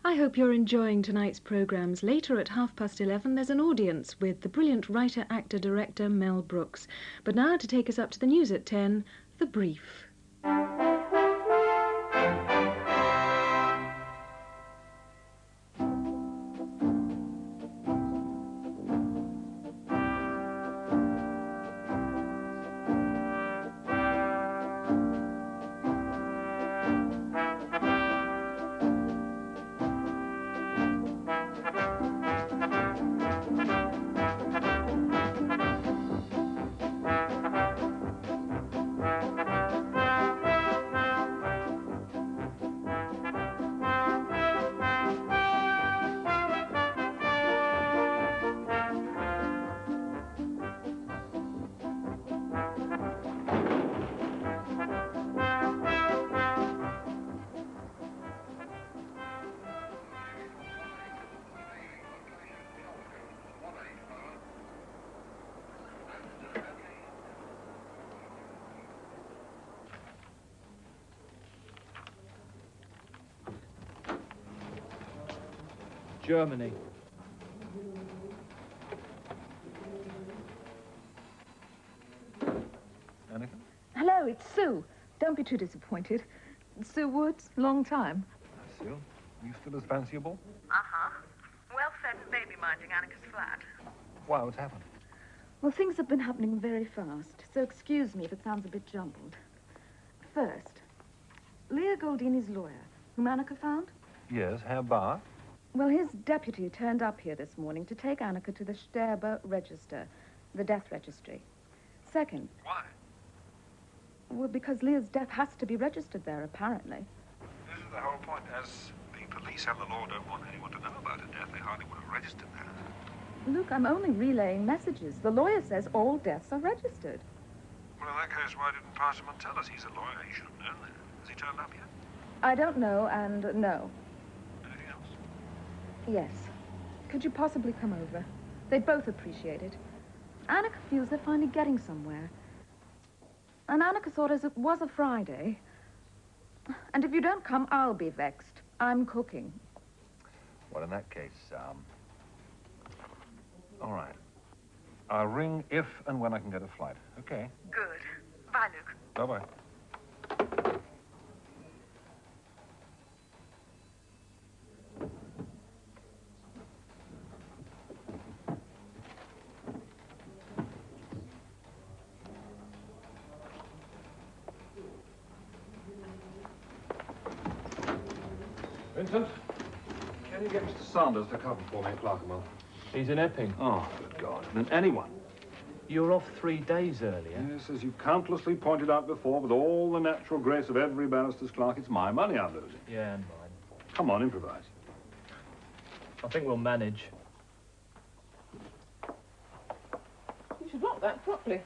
I hope you're enjoying tonight's programmes. Later at 11:30, there's an audience with the brilliant writer, actor, director Mel Brooks. But now, to take us up to the news at 10, The Brief. Germany. Annika? Hello, it's Sue. Don't be too disappointed. Sue Woods, long time. Sue, you still as fanciable? Uh-huh. Well fed and baby minding Annika's flat. Why, what's happened? Well, things have been happening very fast, so excuse me if it sounds a bit jumbled. First, Leah Goldini's lawyer, whom Annika found? Yes, Herr Barr. Well, his deputy turned up here this morning to take Annika to the Sterber Register, the death registry. Second... Why? Well, because Leah's death has to be registered there, apparently. This is the whole point. As the police and the law don't want anyone to know about her death, they hardly would have registered that. Look, I'm only relaying messages. The lawyer says all deaths are registered. Well, in that case, why didn't Parsimon tell us? He's a lawyer. He should have known that. Has he turned up yet? I don't know, and no. Anything else? Yes. Could you possibly come over? They'd both appreciate it. Annika feels they're finally getting somewhere. And Annika thought, as it was a Friday, and if you don't come, I'll be vexed. I'm cooking. Well, in that case, all right. I'll ring if and when I can get a flight. Okay. Good. Bye, Luke. Bye-bye. Vincent, can you get Mr. Sanders to cover for me at Clerkenwell? He's in Epping. Oh, good God. And anyone. You were off 3 days earlier. Yes, as you countlessly pointed out before, with all the natural grace of every barrister's clerk, it's my money I'm losing. Yeah, and mine. Come on, improvise. I think we'll manage. You should lock that properly.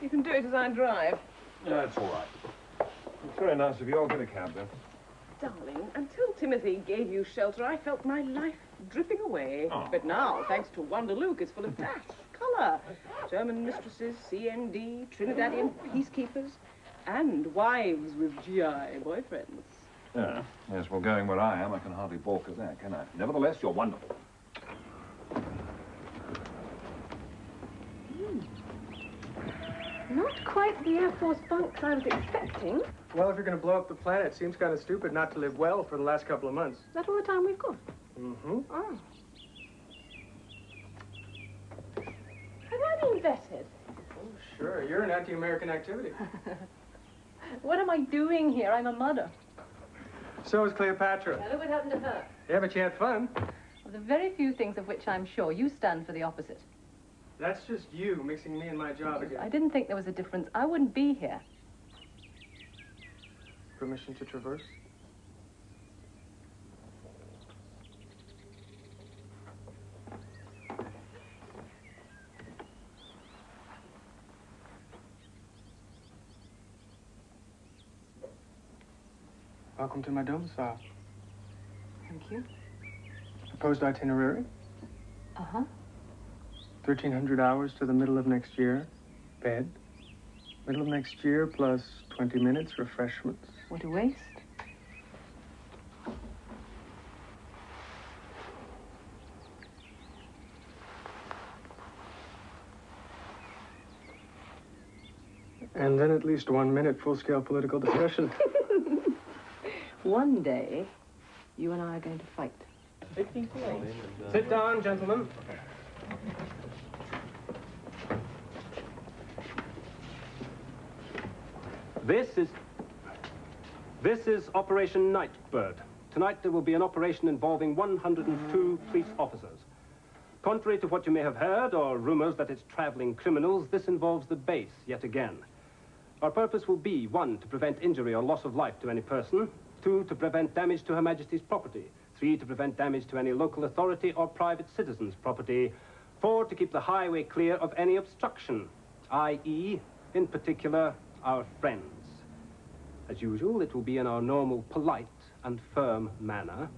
You can do it as I drive. Yeah, it's all right. It's very nice of you. I'll get a cab then. Darling, until Timothy gave you shelter, I felt my life dripping away. Oh. But now, thanks to Wonder Luke, it's full of dash, colour. German mistresses, CND, Trinidadian peacekeepers, and wives with GI boyfriends. Yeah. Yes, well, going where I am, I can hardly balk at that, can I? Nevertheless, you're wonderful. Not quite the Air Force bunks I was expecting. Well, if you're going to blow up the planet, it seems kind of stupid not to live well for the last couple of months. Is that all the time we've got? Mm-hmm. Oh. Have I been vetted? Oh, sure. You're an anti-American activity. What am I doing here? I'm a mother. So is Cleopatra. Now, look what happened to her. Yeah, but you had fun. Of the very few things of which I'm sure, you stand for the opposite. That's just you mixing me and my job again. I didn't think there was a difference. I wouldn't be here. Permission to traverse? Welcome to my domicile. Thank you. Proposed itinerary? Uh-huh. 1,300 hours to the middle of next year. Bed. Middle of next year plus 20 minutes refreshments. What a waste. And then at least 1 minute full-scale political discussion. One day, you and I are going to fight. Sit down, gentlemen. This is Operation Nightbird. Tonight there will be an operation involving 102 police officers. Contrary to what you may have heard, or rumors that it's traveling criminals, this involves the base yet again. Our purpose will be, 1, to prevent injury or loss of life to any person, 2, to prevent damage to Her Majesty's property, 3, to prevent damage to any local authority or private citizen's property, 4, to keep the highway clear of any obstruction, i.e., in particular, our friends. As usual, it will be in our normal, polite and firm manner.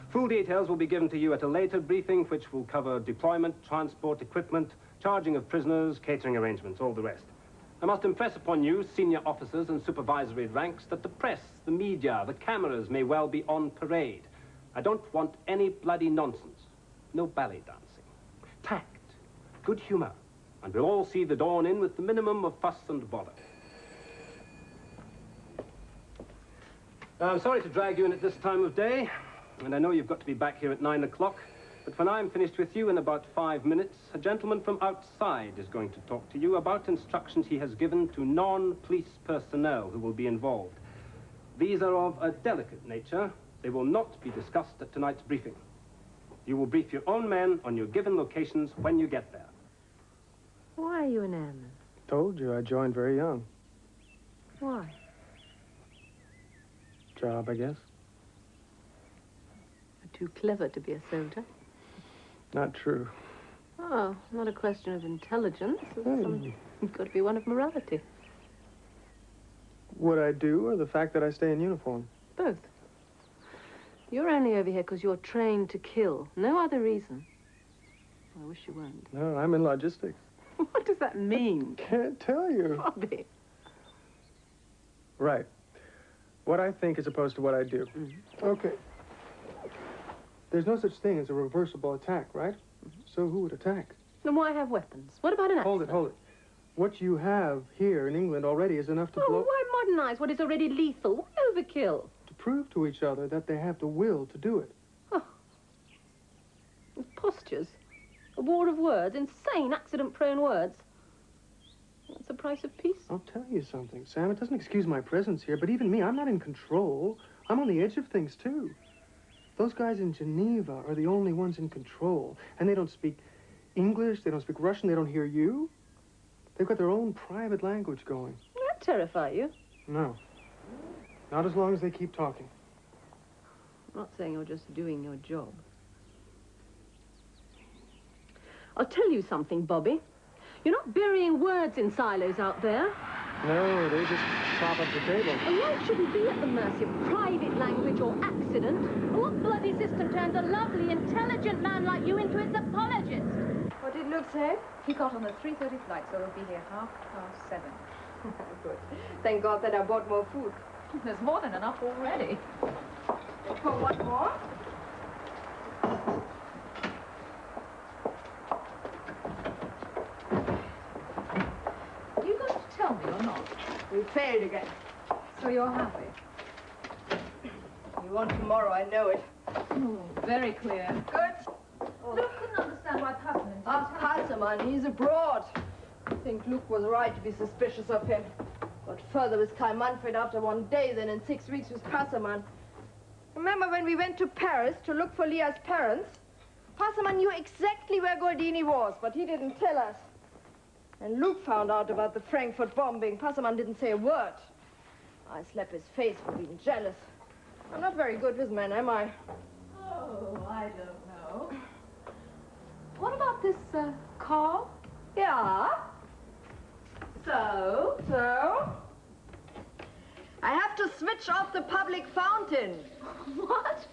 Full details will be given to you at a later briefing, which will cover deployment, transport, equipment, charging of prisoners, catering arrangements, all the rest. I must impress upon you, senior officers and supervisory ranks, that the press, the media, the cameras may well be on parade. I don't want any bloody nonsense. No ballet dancing. Tact, good humor, and we'll all see the dawn in with the minimum of fuss and bother. I'm sorry to drag you in at this time of day, and I know you've got to be back here at 9 o'clock, but when I'm finished with you in about 5 minutes, a gentleman from outside is going to talk to you about instructions he has given to non-police personnel who will be involved. These are of a delicate nature. They will not be discussed at tonight's briefing. You will brief your own men on your given locations when you get there. Why are you an airman? Told you I joined very young. Why? Job, I guess. You're too clever to be a soldier. Not true. Oh, not a question of intelligence. It's got to be one of morality. What I do, or the fact that I stay in uniform? Both. You're only over here because you're trained to kill. No other reason. I wish you weren't. No, I'm in logistics. What does that mean? Can't tell you. Bobby. Right. What I think as opposed to what I do. Okay. There's no such thing as a reversible attack, right? So who would attack? Then why have weapons? What about an accident? Hold it. What you have here in England already is enough to blow... Why modernize what is already lethal? Why overkill? To prove to each other that they have the will to do it. Oh. Postures. A war of words. Insane, accident-prone words. That's the price of peace. I'll tell you something, Sam. It doesn't excuse my presence here, but even me, I'm not in control. I'm on the edge of things, too. Those guys in Geneva are the only ones in control. And they don't speak English, they don't speak Russian, they don't hear you. They've got their own private language going. That terrify you? No. Not as long as they keep talking. I'm not saying you're just doing your job. I'll tell you something, Bobby. You're not burying words in silos out there. No, they just prop up the table. A life shouldn't be at the mercy of private language or accident. What bloody system turns a lovely, intelligent man like you into its apologist? What did Luke say? He got on the 3:30 flight, so he'll be here 7:30. Good. Thank God that I bought more food. There's more than enough already. For what more? Are you going to tell me or not? We failed again. So you're happy? You want tomorrow, I know it. Very clear. Good. Luke couldn't understand what's happening. Ask Hasselmann, he's abroad. I think Luke was right to be suspicious of him. Got further with Kai Manfred after 1 day than in 6 weeks with Hasselmann. Remember when we went to Paris to look for Leah's parents? Hasselmann knew exactly where Goldini was, but he didn't tell us. And Luke found out about the Frankfurt bombing. Hasselmann didn't say a word. I slapped his face for being jealous. I'm not very good with men, am I? Oh, I don't know. What about this, car? Yeah. So? So? I have to switch off the public fountain. What?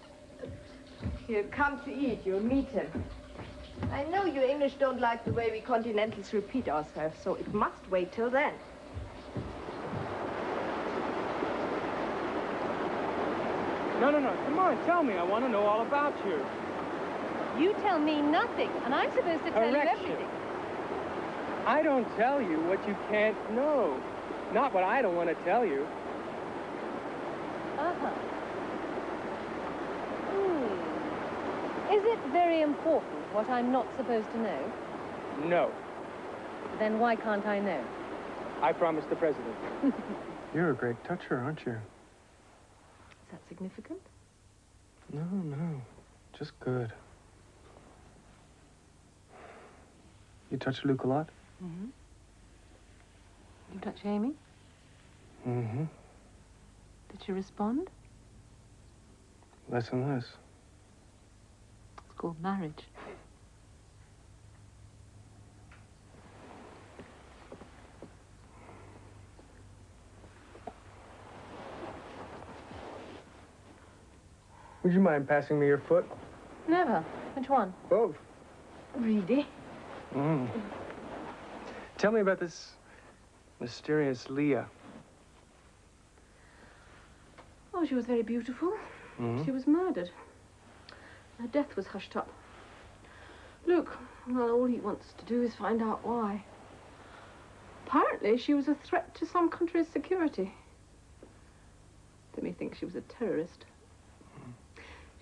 He'll come to eat. You'll meet him. I know you English don't like the way we Continentals repeat ourselves, so it must wait till then. No. Come on, tell me. I want to know all about you. You tell me nothing, and I'm supposed to tell you Correction. everything. I don't tell you what you can't know. Not what I don't want to tell you. Uh-huh. Is it very important what I'm not supposed to know? No. Then why can't I know? I promised the president. You're a great toucher, aren't you? Is that significant? No, no. Just good. You touch Luke a lot? Mm-hmm. You touch Amy? Mm-hmm. Did she respond? Less and less. It's called marriage. Would you mind passing me your foot? Never. Which one? Both. Really? Mm. Tell me about this mysterious Leah. Oh, she was very beautiful. Mm-hmm. She was murdered. Her death was hushed up. Look, well, all he wants to do is find out why. Apparently, she was a threat to some country's security. They may think she was a terrorist.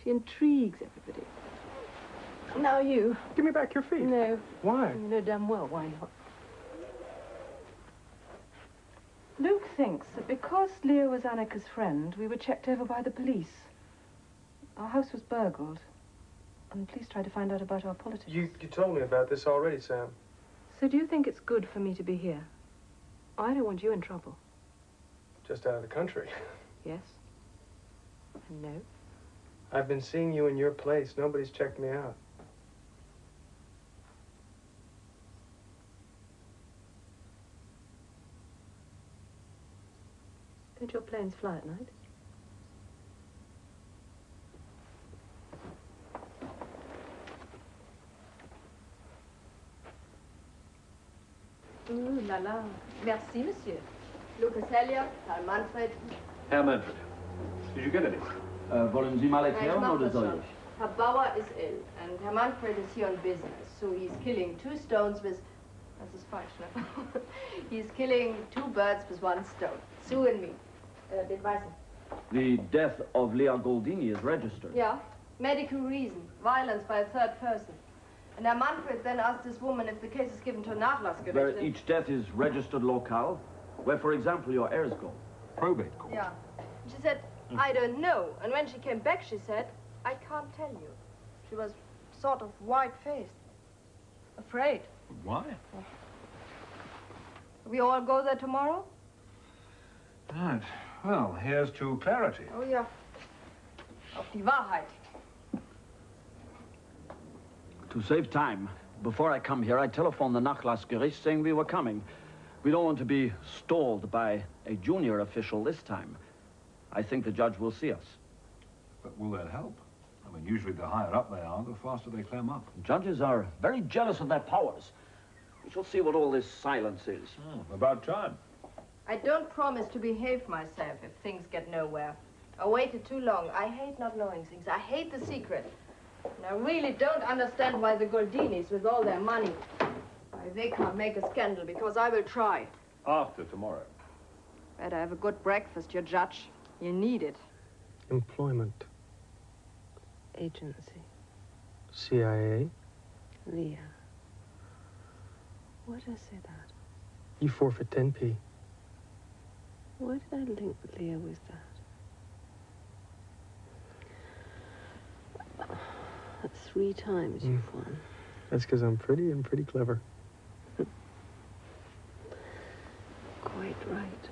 She intrigues everybody. Now you. Give me back your feet. No. Why? You know damn well why not. Luke thinks that because Leah was Annika's friend, we were checked over by the police. Our house was burgled, and the police tried to find out about our politics. You told me about this already, Sam. So do you think it's good for me to be here? I don't want you in trouble. Just out of the country. Yes? And no? I've been seeing you in your place. Nobody's checked me out. Don't your planes fly at night? Ooh la la. Merci, monsieur. Lucas Helia, Herr Manfred. Herr Manfred, did you get any? Wollen Sie mal erklären oder soll ich? Herr Bauer is ill, and Herr Manfred is here on business, so he's killing two stones with... Das ist falsch, ne? He's killing two birds with one stone. Sue and me. Den Weißen. The death of Leah Goldini is registered. Yeah. Medical reason. Violence by a third person. And Herr Manfred then asked this woman if the case is given to a Nachlassgericht. Where each death is registered locale, where, for example, your heirs go. Probate court. Yeah. She said, I don't know. And when she came back, she said, I can't tell you. She was sort of white-faced. Afraid. Why? We all go there tomorrow? Right. Well, here's to clarity. Oh, yeah. Auf die Wahrheit. To save time, before I come here, I telephoned the Nachlassgericht saying we were coming. We don't want to be stalled by a junior official this time. I think the judge will see us. But will that help? I mean, usually the higher up they are, the faster they climb up. Judges are very jealous of their powers. We shall see what all this silence is. About time. I don't promise to behave myself if things get nowhere. I waited too long. I hate not knowing things. I hate the secret. And I really don't understand why the Goldinis, with all their money, why they can't make a scandal, because I will try. After tomorrow. Better have a good breakfast, your judge. You need it. Employment. Agency. CIA. Leah. Why did I say that? You forfeit 10p. Why did I link Leah with that? 3 times you've won. That's because I'm pretty and pretty clever. Quite right.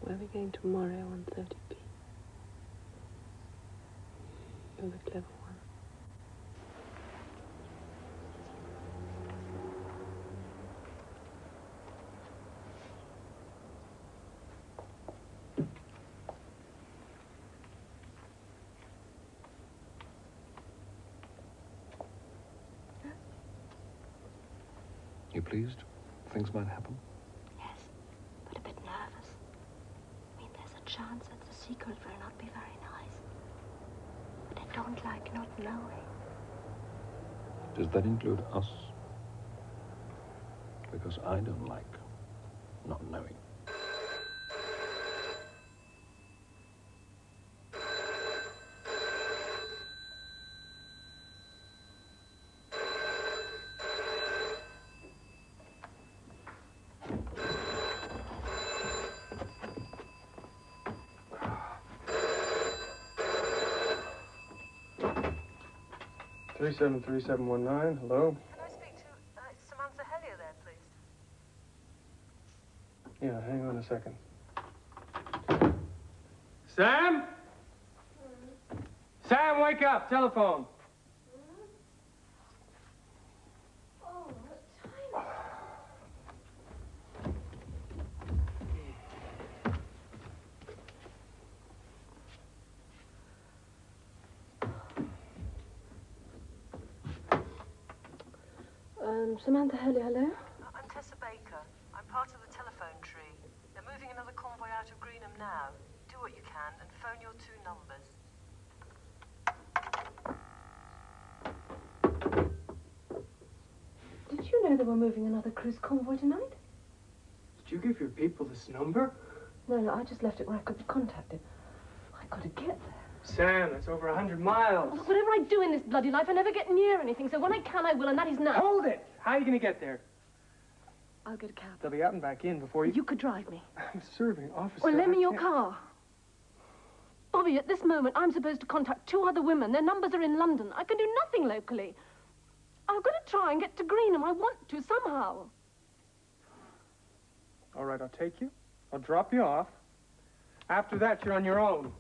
Where are we going tomorrow on 30p? You're the clever one. You pleased? Things might happen? Yes, but a bit nervous. I mean, there's a chance that the secret will not be very nice. But I don't like not knowing. Does that include us? because I don't like not knowing. Three 373719. Hello. Can I speak to Samantha Hellier there, please? Yeah, hang on a second. Sam? Sam, wake up! Telephone. Oh, what time? Samantha Hellier, hello? I'm Tessa Baker. I'm part of the telephone tree. They're moving another convoy out of Greenham now. Do what you can and phone your 2 numbers. Did you know they were moving another cruise convoy tonight? Did you give your people this number? No, I just left it where I could be contacted. I gotta get there. Sam, that's over 100 miles. Look, whatever I do in this bloody life, I never get near anything, so when I can, I will, and that is now. Hold it! How are you going to get there? I'll get a cab. They'll be out and back in before you... You could drive me. I'm a serving officer. Or lend me I your can't- car. Bobby, at this moment, I'm supposed to contact 2 other women. Their numbers are in London. I can do nothing locally. I've got to try and get to Greenham. I want to, somehow. All right, I'll take you. I'll drop you off. After that, you're on your own.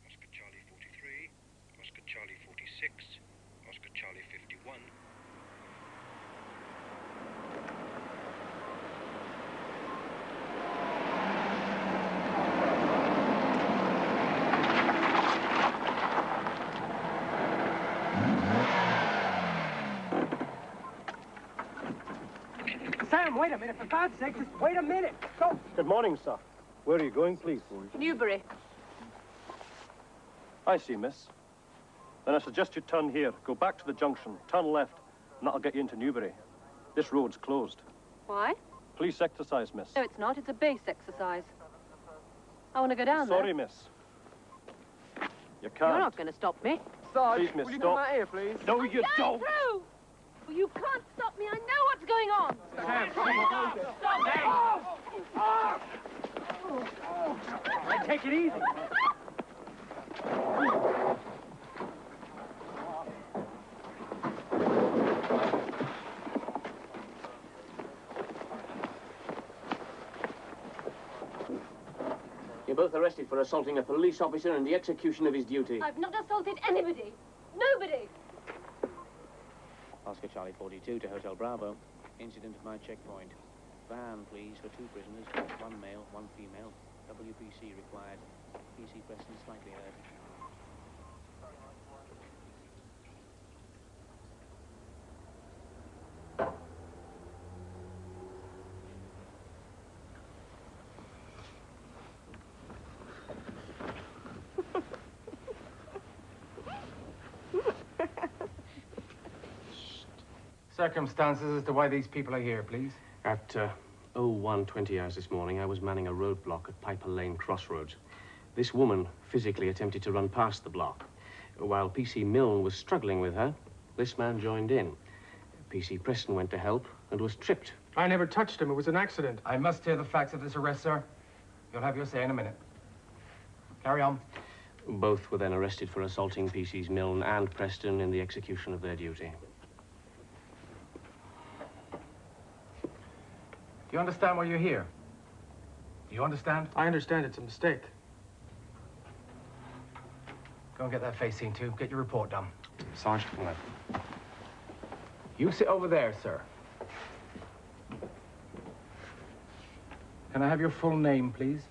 Oscar Charlie 43, Oscar Charlie 46, Oscar Charlie 51. Sam, wait a minute. For God's sake, just wait a minute. Go. Good morning, sir. Where are you going, please? Newbury. I see, miss. Then I suggest you turn here, go back to the junction, turn left, and that'll get you into Newbury. This road's closed. Why? Police exercise, miss. No, it's not. It's a base exercise. I want to go down Sorry, there. miss. You can't. You're not going to stop me. Sarge, Please, miss, will you stop. come out here, please? No, you don't. Through! Well, you can't stop me. I know what's going on. Sam, stop. Take it easy. You're both arrested for assaulting a police officer in the execution of his duty. I've not assaulted anybody. Nobody. Oscar Charlie 42 to Hotel Bravo. Incident at my checkpoint. Van, please, for 2 prisoners. 1 male, 1 female. WPC required. PC Preston slightly hurt. Circumstances as to why these people are here, please. At 01:20 hours this morning, I was manning a roadblock at Piper Lane Crossroads. This woman physically attempted to run past the block. While PC Milne was struggling with her, this man joined in. PC Preston went to help and was tripped. I never touched him. It was an accident. I must hear the facts of this arrest, sir. You'll have your say in a minute. Carry on. Both were then arrested for assaulting PCs Milne and Preston in the execution of their duty. Do you understand why you're here? Do you understand? I understand it's a mistake. Go and get that face seen to. Get your report done. Sergeant. You sit over there, sir. Can I have your full name, please?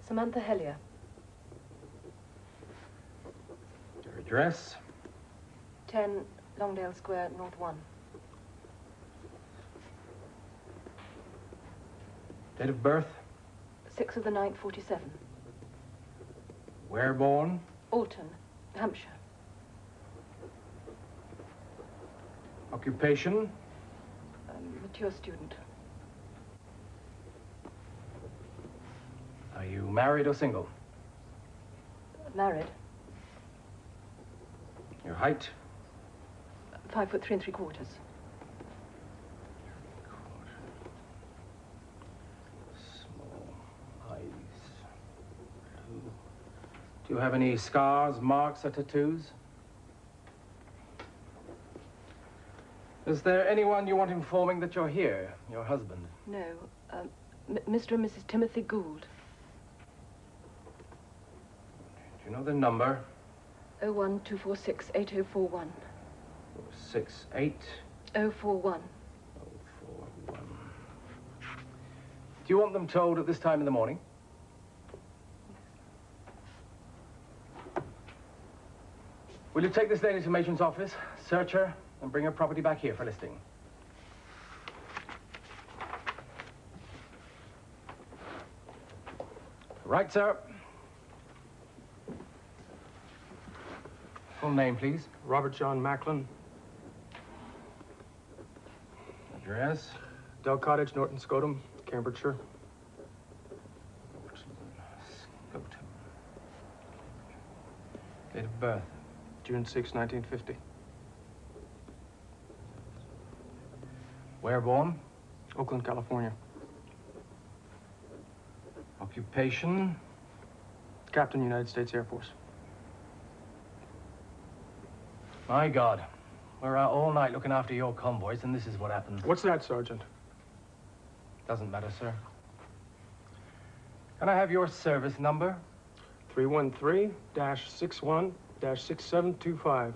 Samantha Hellier. Your address? 10 Longdale Square, North 1. Date of birth? 6th of the 9th, 47. Where born? Alton, Hampshire. Occupation? Mature student. Are you married or single? Married. Your height? 5 foot 3 3/4. Small eyes. Do you have any scars, marks, or tattoos? Is there anyone you want informing that you're here? Your husband? No, Mr. and Mrs. Timothy Gould. Do you know the number? 01246 8041. 68 041. 041. Do you want them told at this time in the morning? Will you take this lady to Matron's office, search her, and bring her property back here for listing? Right, sir. Full name, please. Robert John Macklin. Address? Dell Cottage, Norton Scotum, Cambridgeshire. Scotum. Date of birth? June 6, 1950. Where born? Oakland, California. Occupation? Captain, United States Air Force. My God. We're out all night looking after your convoys, and this is what happens. What's that, Sergeant? Doesn't matter, sir. Can I have your service number? 313-61-6725.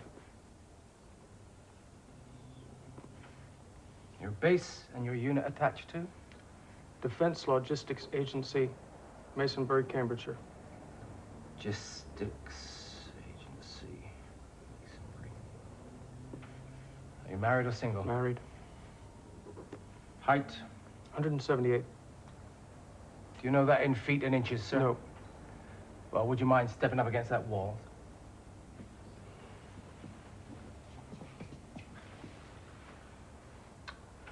Your base and your unit attached to? Defense Logistics Agency, Masonburg, Cambridgeshire. Logistics Agency. Masonbury. Are you married or single? Married. Height? 178. Do you know that in feet and inches, sir? No. Well, would you mind stepping up against that wall?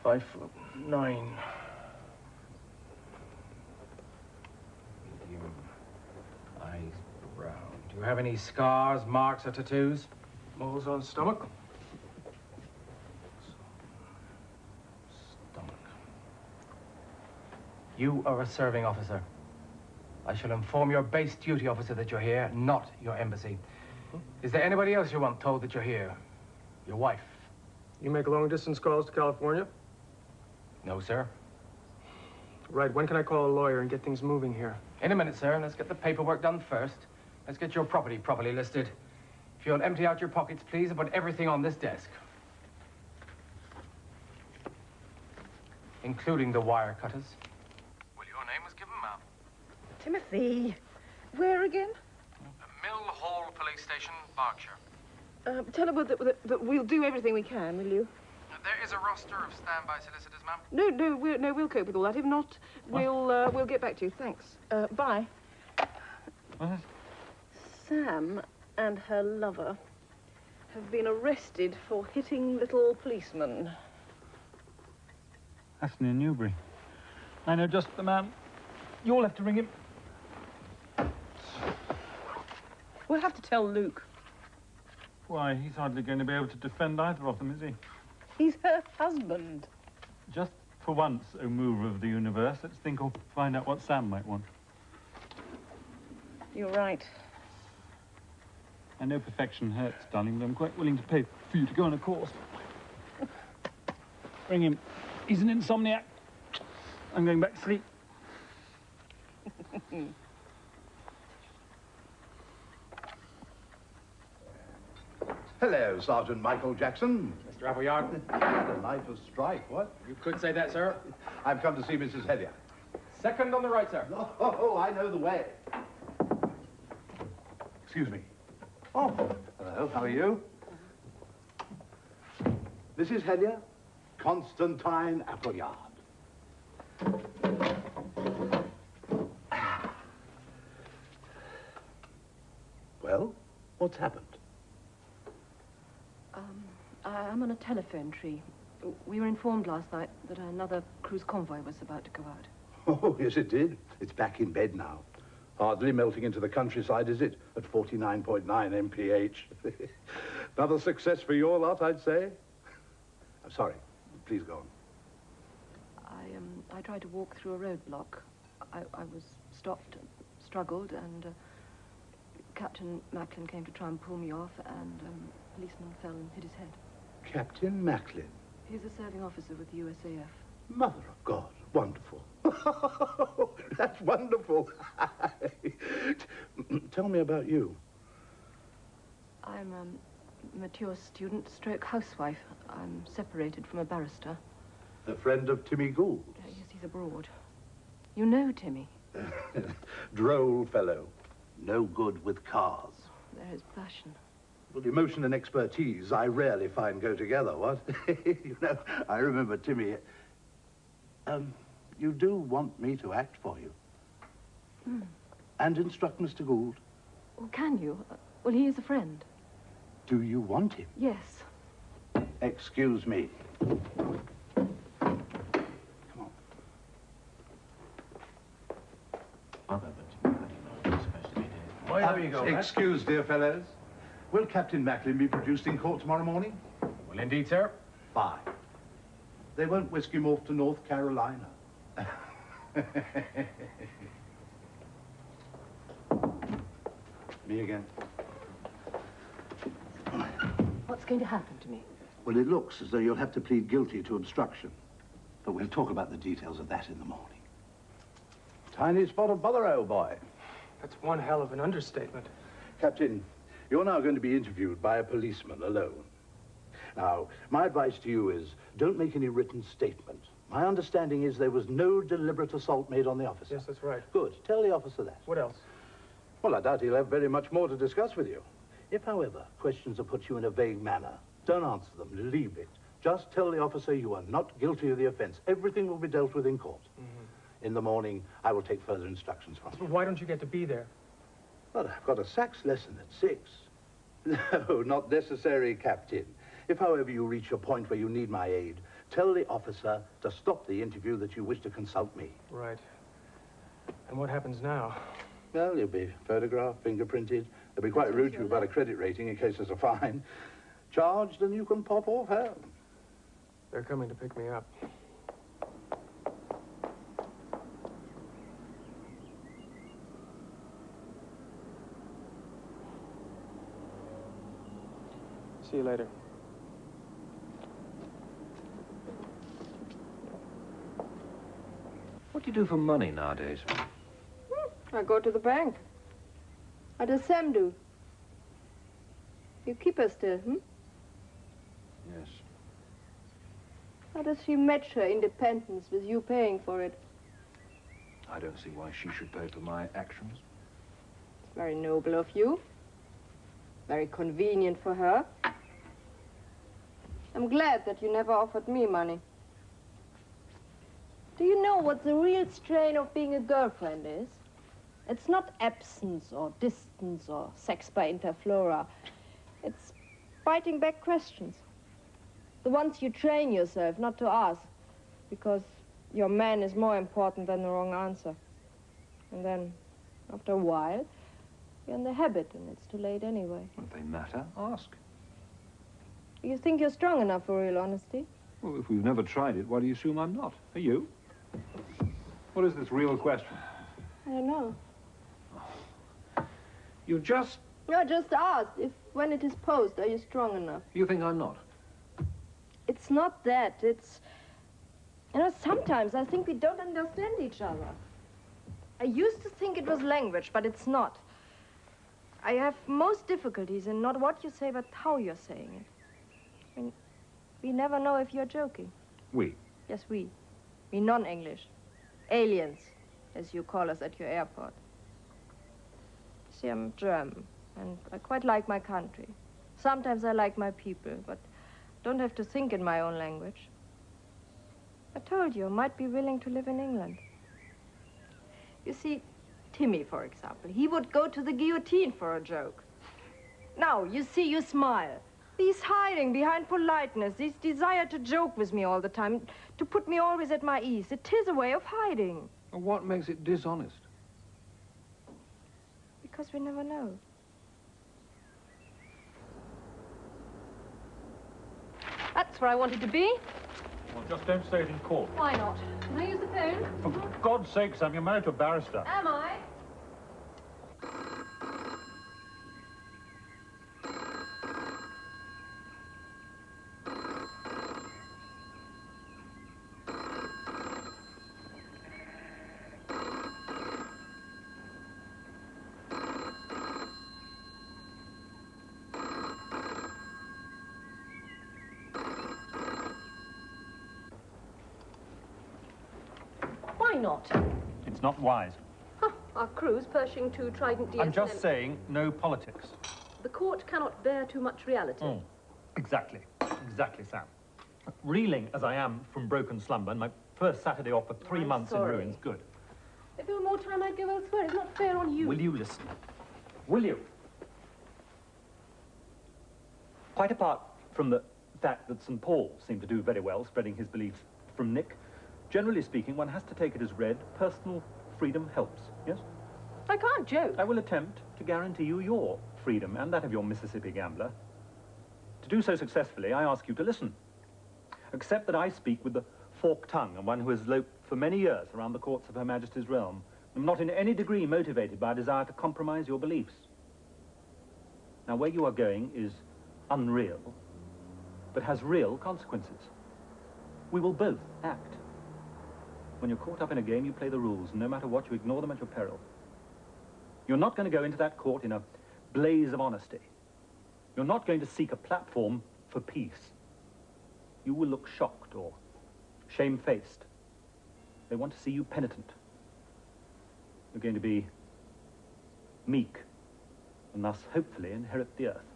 "5'9". Medium. Eyes brown. Do you have any scars, marks, or tattoos? Moles on stomach. Stomach. You are a serving officer. I shall inform your base duty officer that you're here, not your embassy. Is there anybody else you want told that you're here? Your wife? You make long-distance calls to California? No, sir. Right, when can I call a lawyer and get things moving here? In a minute, sir. Let's get the paperwork done first. Let's get your property properly listed. If you'll empty out your pockets, please, and put everything on this desk. Including the wire cutters. Well, your name was given, ma'am. Timothy, where again? Mill Hall Police Station, Berkshire. Tell her that we'll do everything we can, will you? There is a roster of standby solicitors, ma'am. No, we'll cope with all that. If not, we'll get back to you. Thanks. Bye. What? Sam and her lover have been arrested for hitting little policemen. That's near Newbury. I know just the man. You'll have to ring him. We'll have to tell Luke. Why, he's hardly going to be able to defend either of them, is he? He's her husband. Just for once, O mover of the universe, let's think or find out what Sam might want. You're right. I know perfection hurts, darling, but I'm quite willing to pay for you to go on a course. Ring him. He's an insomniac. I'm going back to sleep. Hello, Sergeant Michael Jackson. Mr. Appleyard. Had a night of strike, what? You could say that, sir. I've come to see Mrs. Hedier. Second on the right, sir. Oh, I know the way. Excuse me. Oh, hello, how are you? Mrs. Hedier, Constantine Appleyard. What's happened? I'm on a telephone tree. We were informed last night that another cruise convoy was about to go out. Oh, yes, it did. It's back in bed now. Hardly melting into the countryside, is it? At 49.9 mph. Another success for your lot, I'd say. I'm sorry. Please go on. I tried to walk through a roadblock. I was stopped, struggled, and Captain Macklin came to try and pull me off, and a policeman fell and hit his head. Captain Macklin? He's a serving officer with the USAF. Mother of God, wonderful. That's wonderful. Tell me about you. I'm a mature student, stroke housewife. I'm separated from a barrister. A friend of Timmy Gould. Yes, he's abroad. You know Timmy. Droll fellow. No good with cars. There is passion. Well, emotion and expertise I rarely find go together, what? You know, I remember Timmy... you do want me to act for you? Hmm. And instruct Mr. Gould? Well, can you? Well, he is a friend. Do you want him? Yes. Excuse me. Excuse, dear fellows. Will Captain Macklin be produced in court tomorrow morning? Well, indeed, sir. Fine. They won't whisk him off to North Carolina. Me again. What's going to happen to me? Well, it looks as though you'll have to plead guilty to obstruction. But we'll talk about the details of that in the morning. Tiny spot of bother, old boy. That's one hell of an understatement. Captain, you're now going to be interviewed by a policeman alone. Now, my advice to you is don't make any written statement. My understanding is there was no deliberate assault made on the officer. Yes, that's right. Good. Tell the officer that. What else? Well, I doubt he'll have very much more to discuss with you. If, however, questions are put to you in a vague manner, don't answer them. Leave it. Just tell the officer you are not guilty of the offense. Everything will be dealt with in court. In the morning, I will take further instructions from you. Why don't you get to be there? Well, I've got a sax lesson at 6. No, not necessary, Captain. If, however, you reach a point where you need my aid, tell the officer to stop the interview that you wish to consult me. Right. And what happens now? Well, you'll be photographed, fingerprinted. They'll be quite rude to you about a credit rating in case there's a fine. Charged, and you can pop off home. They're coming to pick me up. See you later. What do you do for money nowadays? I go to the bank. How does Sam do? You keep her still, Yes. How does she match her independence with you paying for it? I don't see why she should pay for my actions. It's very noble of you. Very convenient for her. I'm glad that you never offered me money. Do you know what the real strain of being a girlfriend is? It's not absence or distance or sex by interflora. It's fighting back questions. The ones you train yourself not to ask, because your man is more important than the wrong answer. And then, after a while, you're in the habit, and it's too late anyway. If they matter, ask. You think you're strong enough for real honesty? Well, if we've never tried it, why do you assume I'm not? Are you? What is this real question? I don't know. You just... No, I just asked if, when it is posed, are you strong enough? You think I'm not? It's not that. It's... You know, sometimes I think we don't understand each other. I used to think it was language, but it's not. I have most difficulties in not what you say, but how you're saying it. I mean, we never know if you're joking. We? Yes, we. We non-English. Aliens, as you call us at your airport. See, I'm German, and I quite like my country. Sometimes I like my people, but don't have to think in my own language. I told you I might be willing to live in England. You see, Timmy, for example, he would go to the guillotine for a joke. Now, you see, you smile. This hiding behind politeness, this desire to joke with me all the time, to put me always at my ease, it is a way of hiding. Well, what makes it dishonest? Because we never know. That's where I wanted to be. Well, just don't say it in court. Why not? Can I use the phone? For God's sake, Sam, you're married to a barrister. Am I? Why not? It's not wise. Huh, our crew's Pershing 2 Trident DS. I'm just saying, no politics. The court cannot bear too much reality. Exactly. Exactly, Sam. Reeling as I am from broken slumber, and my first Saturday off for 3 months in ruins, good. If there were more time, I'd go elsewhere. It's not fair on you. Will you listen? Will you? Quite apart from the fact that St. Paul seemed to do very well spreading his beliefs from Nick, generally speaking, one has to take it as read. Personal freedom helps, yes? I can't joke. I will attempt to guarantee you your freedom and that of your Mississippi gambler. To do so successfully, I ask you to listen. Accept that I speak with the forked tongue of one who has loped for many years around the courts of Her Majesty's realm, and not in any degree motivated by a desire to compromise your beliefs. Now, where you are going is unreal, but has real consequences. We will both act. When you're caught up in a game, you play the rules, and no matter what, you ignore them at your peril. You're not going to go into that court in a blaze of honesty. You're not going to seek a platform for peace. You will look shocked or shamefaced. They want to see you penitent. You're going to be meek, and thus, hopefully, inherit the earth.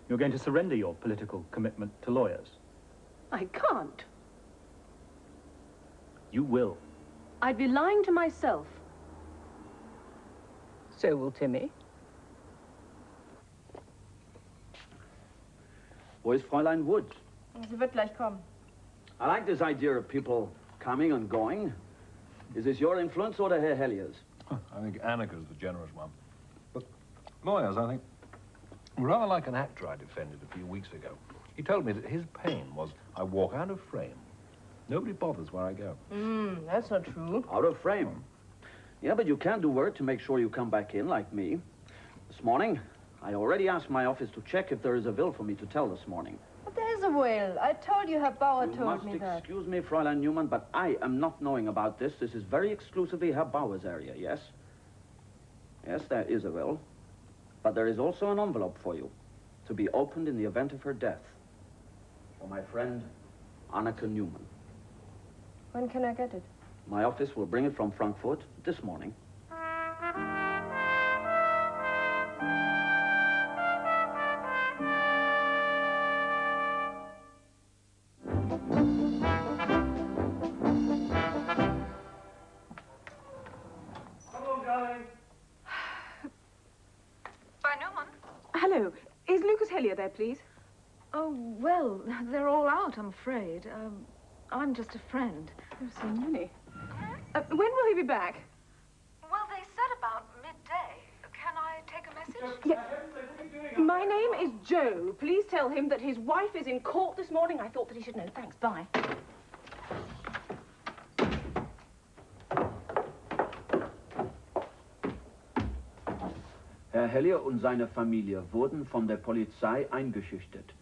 You're going to surrender your political commitment to lawyers. I can't. You will. I'd be lying to myself. So will Timmy. Wo ist Fräulein Wood? Sie wird gleich kommen. I like this idea of people coming and going. Is this your influence or the Herr Hellier's? I think Annika's the generous one. But lawyers, I think, rather like an actor I defended a few weeks ago. He told me that his pain was I walk out of frame. Nobody bothers where I go. That's not true. Out of frame. Yeah, but you can do work to make sure you come back in, like me. This morning, I already asked my office to check if there is a will for me to tell this morning. But there's a will. I told you Herr Bauer told me You that. must excuse me, Fräulein Newman, but I am not knowing about this. This is very exclusively Herr Bauer's area, yes? Yes, there is a will. But there is also an envelope for you, to be opened in the event of her death. For my friend, Annika Newman. When can I get it? My office will bring it from Frankfurt this morning. Hello. Is Lucas Hellier there, please? Oh, well, they're all out, I'm afraid. I'm just a friend. There are so many. When will he be back? Well, they said about midday. Can I take a message? Yeah. My name is Joe. Please tell him that his wife is in court this morning. I thought that he should know. Thanks. Bye. Herr Hellier und seine Familie wurden von der Polizei eingeschüchtert.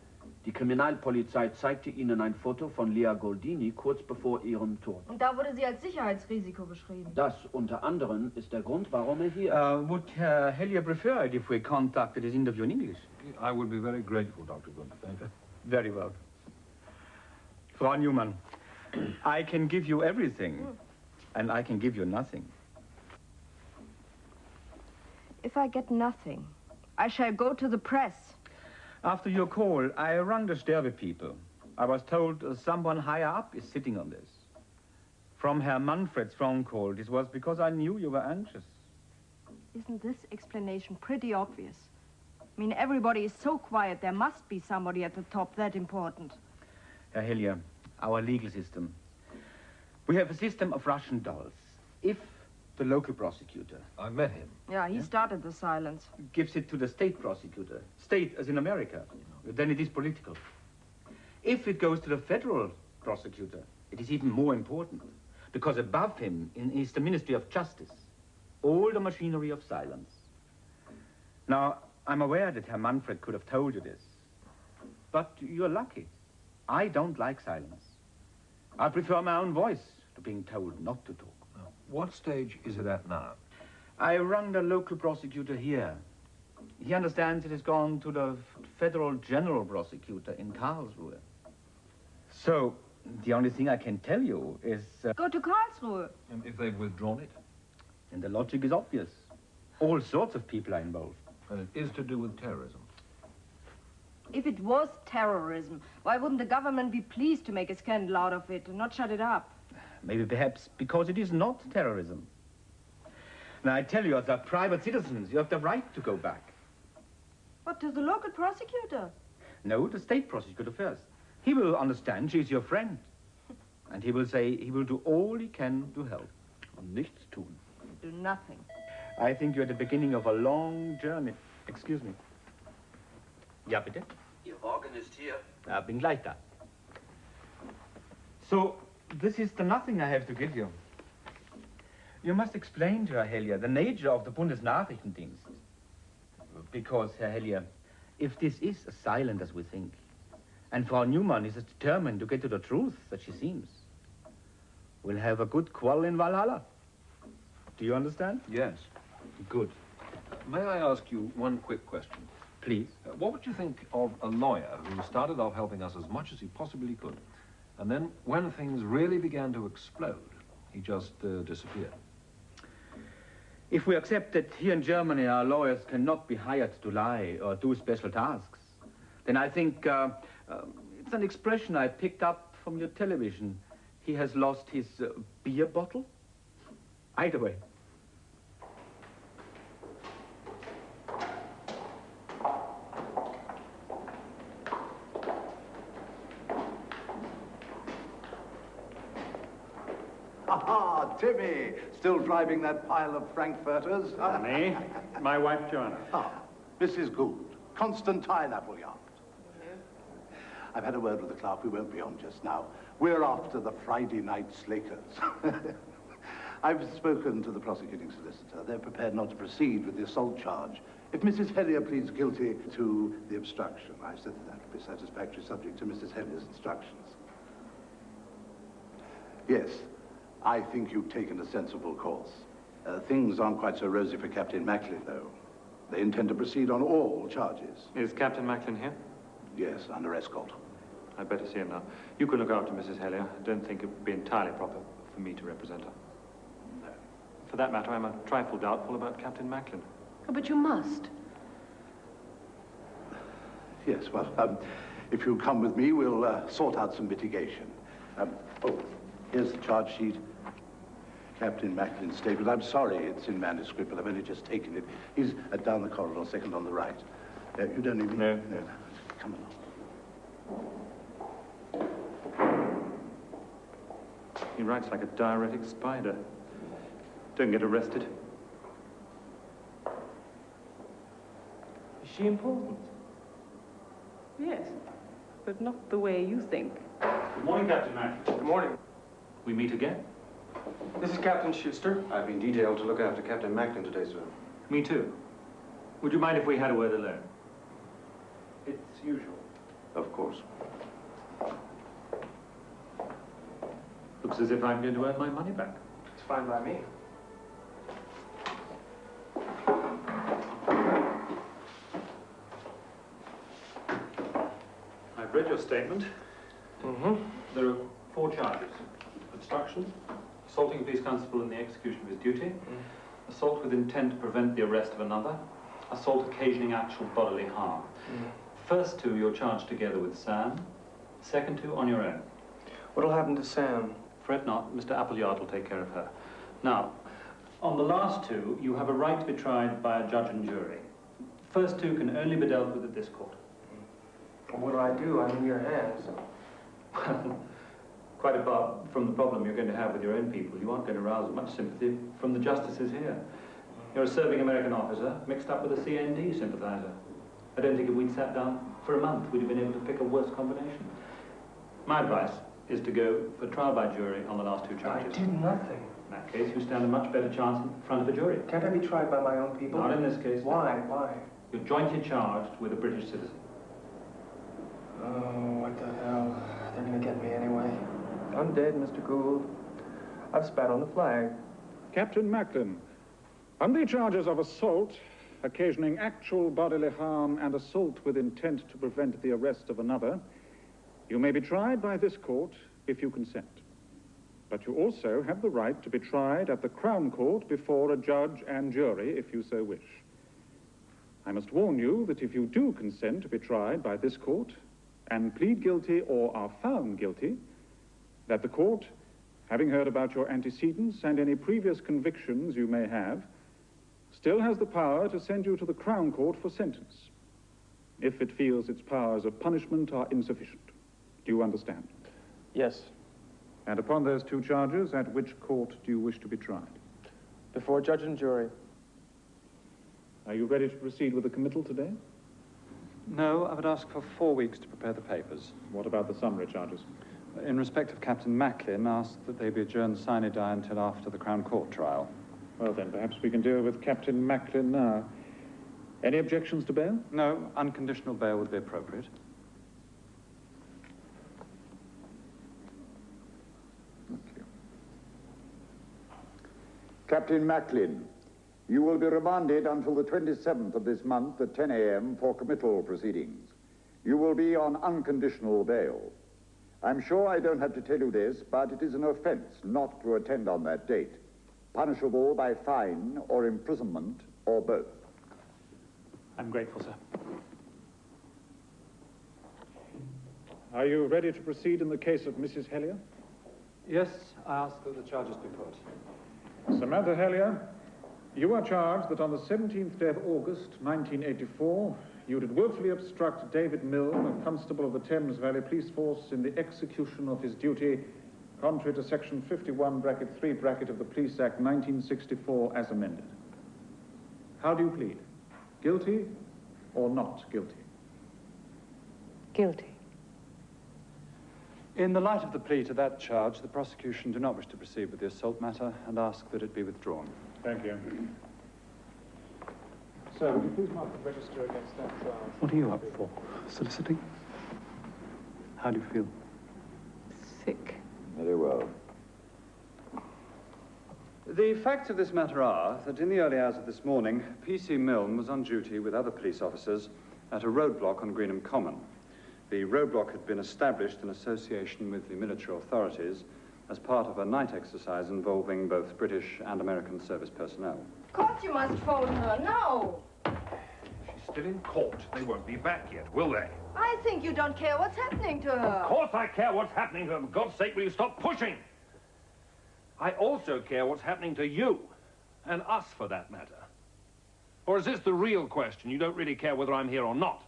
Die Kriminalpolizei zeigte ihnen ein Foto von Lea Goldini kurz bevor ihrem Tod. Und da wurde sie als Sicherheitsrisiko beschrieben. Das unter anderem ist der Grund, warum hier... Would Hellier prefer it if we conducted his interview in English? I would be very grateful, Dr. Gunther. Thank you. Very well. Frau Newman, I can give you everything, and I can give you nothing. If I get nothing, I shall go to the press. After your call, I rang the Sterbe people. I was told someone higher up is sitting on this. From Herr Manfred's phone call, this was because I knew you were anxious. Isn't this explanation pretty obvious? I mean, everybody is so quiet. There must be somebody at the top that important. Herr Hillier, our legal system. We have a system of Russian dolls. If the local prosecutor... I met him. Yeah, he started the silence. ...gives it to the state prosecutor, state as in America, then it is political. If it goes to the federal prosecutor, it is even more important, because above him is the Ministry of Justice, all the machinery of silence. Now, I'm aware that Herr Manfred could have told you this, but you're lucky. I don't like silence. I prefer my own voice to being told not to talk. Now, what stage is it at now? I run the local prosecutor here. He understands it has gone to the federal general prosecutor in Karlsruhe. So, the only thing I can tell you is... Go to Karlsruhe. And if they've withdrawn it? And the logic is obvious. All sorts of people are involved. And it is to do with terrorism. If it was terrorism, why wouldn't the government be pleased to make a scandal out of it and not shut it up? Maybe perhaps because it is not terrorism. Now, I tell you, as a private citizens, you have the right to go back. What, to the local prosecutor? No, the state prosecutor first. He will understand she's your friend. And he will say he will do all he can to help. Nichts tun. Do nothing. I think you're at the beginning of a long journey. Excuse me. Ja, bitte? Ihr Wagen ist hier. Ja, bin gleich da. So, this is the nothing I have to give you. You must explain to Herr Hellier the nature of the Bundesnachrichtendienst. Because, Herr Hellier, if this is as silent as we think, and Frau Newman is as determined to get to the truth that she seems, we'll have a good quarrel in Valhalla. Do you understand? Yes. Good. May I ask you one quick question? Please. What would you think of a lawyer who started off helping us as much as he possibly could, and then when things really began to explode, he just disappeared? If we accept that here in Germany our lawyers cannot be hired to lie or do special tasks, then I think it's an expression I picked up from your television. He has lost his beer bottle? Either way. Ah, Timmy, still driving that pile of Frankfurters? Me? My wife, Joanna. Ah, Mrs. Gould, Constantine Appleyard. I've had a word with the clerk. We won't be on just now. We're after the Friday night slakers. I've spoken to the prosecuting solicitor. They're prepared not to proceed with the assault charge if Mrs. Hellier pleads guilty to the obstruction. I said that would be satisfactory, subject to Mrs. Hellier's instructions. Yes, I think you've taken a sensible course. Things aren't quite so rosy for Captain Macklin, though. They intend to proceed on all charges. Is Captain Macklin here? Yes, under escort. I'd better see him now. You can look after Mrs. Hellier. I don't think it would be entirely proper for me to represent her. No. For that matter, I'm a trifle doubtful about Captain Macklin. Oh, but you must. Yes, well, if you come with me, we'll sort out some mitigation. Oh, here's the charge sheet. Captain Macklin's statement. I'm sorry it's in manuscript, but I've only just taken it. He's down the corridor, second on the right. You don't need me? No. No. Come along. He writes like a diuretic spider. Don't get arrested. Is she important? Yes, but not the way you think. Good morning, Captain Macklin. Good morning. We meet again. This is Captain Schuster. I've been detailed to look after Captain Macklin today, sir. Me too. Would you mind if we had a word alone? It's usual. Of course. Looks as if I'm going to earn my money back. It's fine by me. I've read your statement. Mm-hmm. There are 4 charges. Obstruction, assaulting a police constable in the execution of his duty, assault with intent to prevent the arrest of another, assault occasioning actual bodily harm. First 2 you're charged together with Sam, second 2 on your own. What'll happen to Sam? Fret not, Mr. Appleyard will take care of her. Now, on the last 2, you have a right to be tried by a judge and jury. First two can only be dealt with at this court. What do I do? I'm in your hands. Quite apart from the problem you're going to have with your own people, you aren't going to rouse much sympathy from the justices here. You're a serving American officer mixed up with a CND sympathizer. I don't think if we'd sat down for a month, we'd have been able to pick a worse combination. My advice is to go for trial by jury on the last two charges. I did nothing. In that case, you stand a much better chance in front of a jury. Can't I be tried by my own people? Not in this case. Why? Why? You're jointly charged with a British citizen. Oh, what the hell? They're gonna get me anyway. I'm dead, Mr. Gould. I've spat on the flag. Captain Macklin, on the charges of assault, occasioning actual bodily harm and assault with intent to prevent the arrest of another, you may be tried by this court if you consent. But you also have the right to be tried at the Crown Court before a judge and jury if you so wish. I must warn you that if you do consent to be tried by this court and plead guilty or are found guilty, that the court, having heard about your antecedents and any previous convictions you may have, still has the power to send you to the Crown Court for sentence, if it feels its powers of punishment are insufficient. Do you understand? Yes. And upon those two charges, at which court do you wish to be tried? Before judge and jury. Are you ready to proceed with the committal today? No, I would ask for 4 weeks to prepare the papers. What about the summary charges? In respect of Captain Macklin, ask that they be adjourned sine die until after the Crown Court trial. Well then, perhaps we can deal with Captain Macklin now. Any objections to bail? No, unconditional bail would be appropriate. Captain Macklin, you will be remanded until the 27th of this month at 10 a.m. for committal proceedings. You will be on unconditional bail. I'm sure I don't have to tell you this, but it is an offense not to attend on that date, punishable by fine or imprisonment or both. I'm grateful, sir. Are you ready to proceed in the case of Mrs. Hellier? Yes, I ask that the charges be put. Samantha Hellier, you are charged that on the 17th day of August, 1984, you did willfully obstruct David Milne, a constable of the Thames Valley Police Force, in the execution of his duty, contrary to Section 51(3) of the Police Act 1964 as amended. How do you plead? Guilty or not guilty? Guilty. In the light of the plea to that charge, the prosecution do not wish to proceed with the assault matter and ask that it be withdrawn. Thank you. Sir, would you please mark the register against that charge? What are you up for? Soliciting? How do you feel? Sick. Very well. The facts of this matter are that in the early hours of this morning, P.C. Milne was on duty with other police officers at a roadblock on Greenham Common. The roadblock had been established in association with the military authorities as part of a night exercise involving both British and American service personnel. Of course you must phone her. No. She's still in court. They won't be back yet, will they? I think you don't care what's happening to her. Of course I care what's happening to her. For God's sake, will you stop pushing? I also care what's happening to you, and us for that matter. Or is this the real question? You don't really care whether I'm here or not?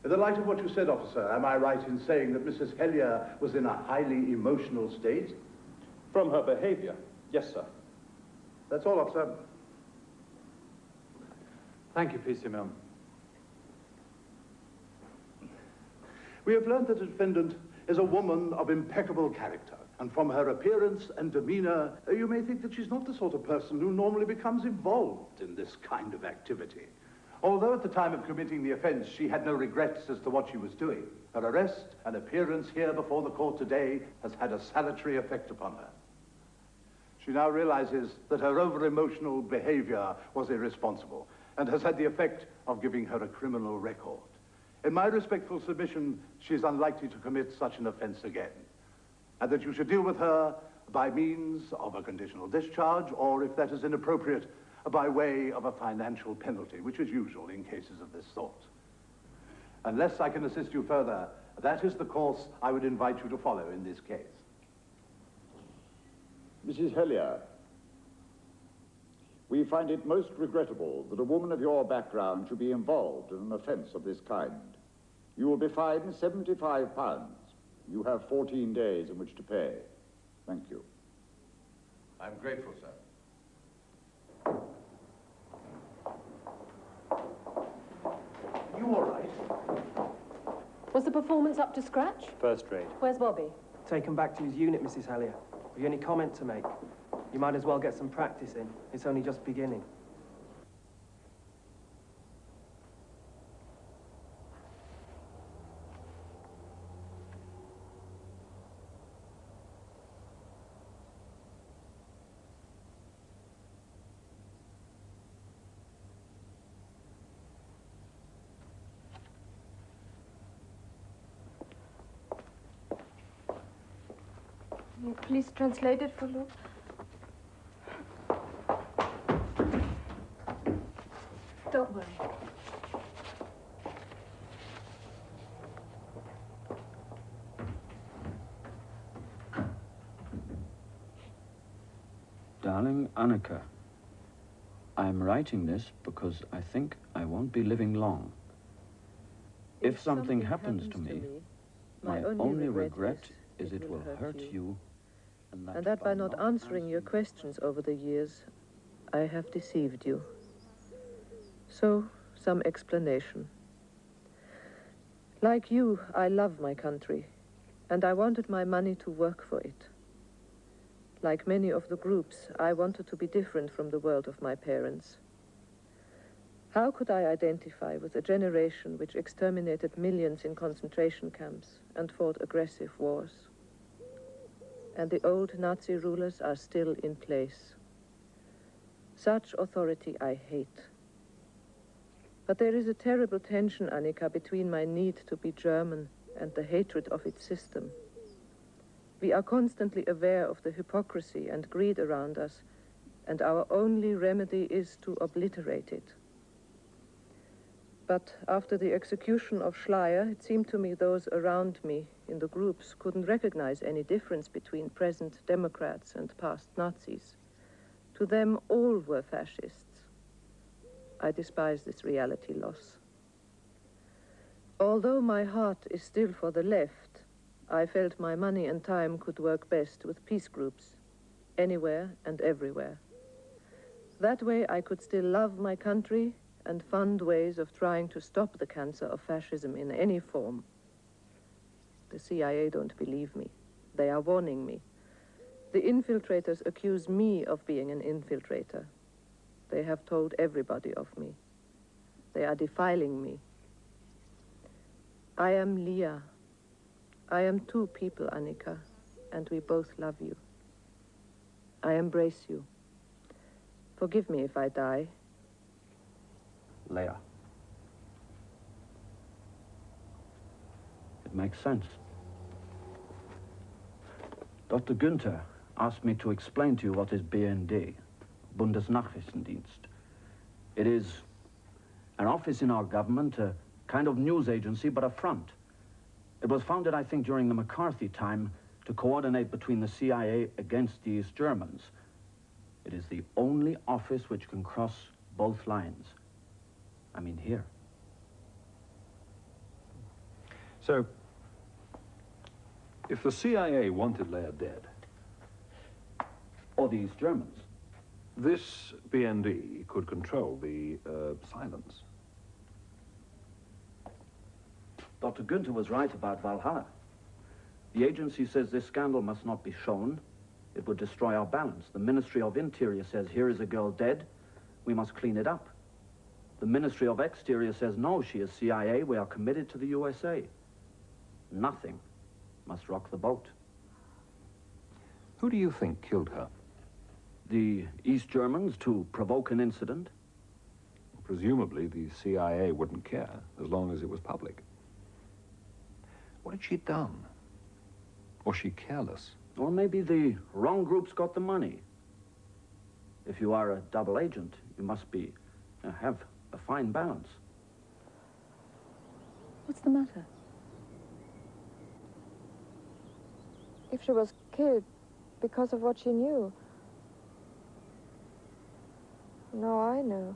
In the light of what you said, officer, am I right in saying that Mrs. Hellier was in a highly emotional state? From her behavior, yes, sir. That's all, officer. Thank you, P.C. Milne. We have learned that the defendant is a woman of impeccable character, and from her appearance and demeanor, you may think that she's not the sort of person who normally becomes involved in this kind of activity. Although at the time of committing the offense, she had no regrets as to what she was doing, her arrest and appearance here before the court today has had a salutary effect upon her. She now realizes that her over-emotional behavior was irresponsible and has had the effect of giving her a criminal record. In my respectful submission, she is unlikely to commit such an offense again, and that you should deal with her by means of a conditional discharge, or if that is inappropriate, by way of a financial penalty, which is usual in cases of this sort. Unless I can assist you further, That is the course I would invite you to follow in this case. Mrs. Hellier, we find it most regrettable that a woman of your background should be involved in an offence of this kind. You will be fined £75. You have 14 days in which to pay. Thank you. I'm grateful, sir. You all right? Was the performance up to scratch? First rate. Where's Bobby? Take him back to his unit, Mrs. Hellier. Have you any comment to make? You might as well get some practice in. It's only just beginning. Will you please translate it for Luke? Don't worry. Darling Annika, I'm writing this because I think I won't be living long. If something happens to me, my only regret is it will hurt you, and that by not answering your questions over the years, I have deceived you. So, some explanation. Like you, I love my country, and I wanted my money to work for it. Like many of the groups, I wanted to be different from the world of my parents. How could I identify with a generation which exterminated millions in concentration camps and fought aggressive wars? And the old Nazi rulers are still in place. Such authority I hate. But there is a terrible tension, Annika, between my need to be German and the hatred of its system. We are constantly aware of the hypocrisy and greed around us, and our only remedy is to obliterate it. But after the execution of Schleyer, it seemed to me those around me in the groups couldn't recognize any difference between present Democrats and past Nazis. To them, all were fascists. I despise this reality loss. Although my heart is still for the left, I felt my money and time could work best with peace groups, anywhere and everywhere. That way I could still love my country and fund ways of trying to stop the cancer of fascism in any form. The CIA don't believe me. They are warning me. The infiltrators accuse me of being an infiltrator. They have told everybody of me. They are defiling me. I am Leah. I am two people, Annika, and we both love you. I embrace you. Forgive me if I die. Leah. It makes sense. Dr. Günther asked me to explain to you what is BND, Bundesnachrichtendienst. It is an office in our government, a kind of news agency, but a front. It was founded, I think, during the McCarthy time to coordinate between the CIA against the East Germans. It is the only office which can cross both lines. I mean, here. So, if the CIA wanted Leah dead... Or the East Germans. This BND could control the silence. Dr. Günther was right about Valhalla. The agency says this scandal must not be shown. It would destroy our balance. The Ministry of Interior says, here is a girl dead. We must clean it up. The Ministry of Exterior says, no, she is CIA. We are committed to the USA. Nothing must rock the boat. Who do you think killed her? The East Germans to provoke an incident. Presumably, the CIA wouldn't care as long as it was public. What had she done? Was she careless? Or maybe the wrong groups got the money. If you are a double agent, you must be have a fine balance. What's the matter? if she was killed because of what she knew. Now I know.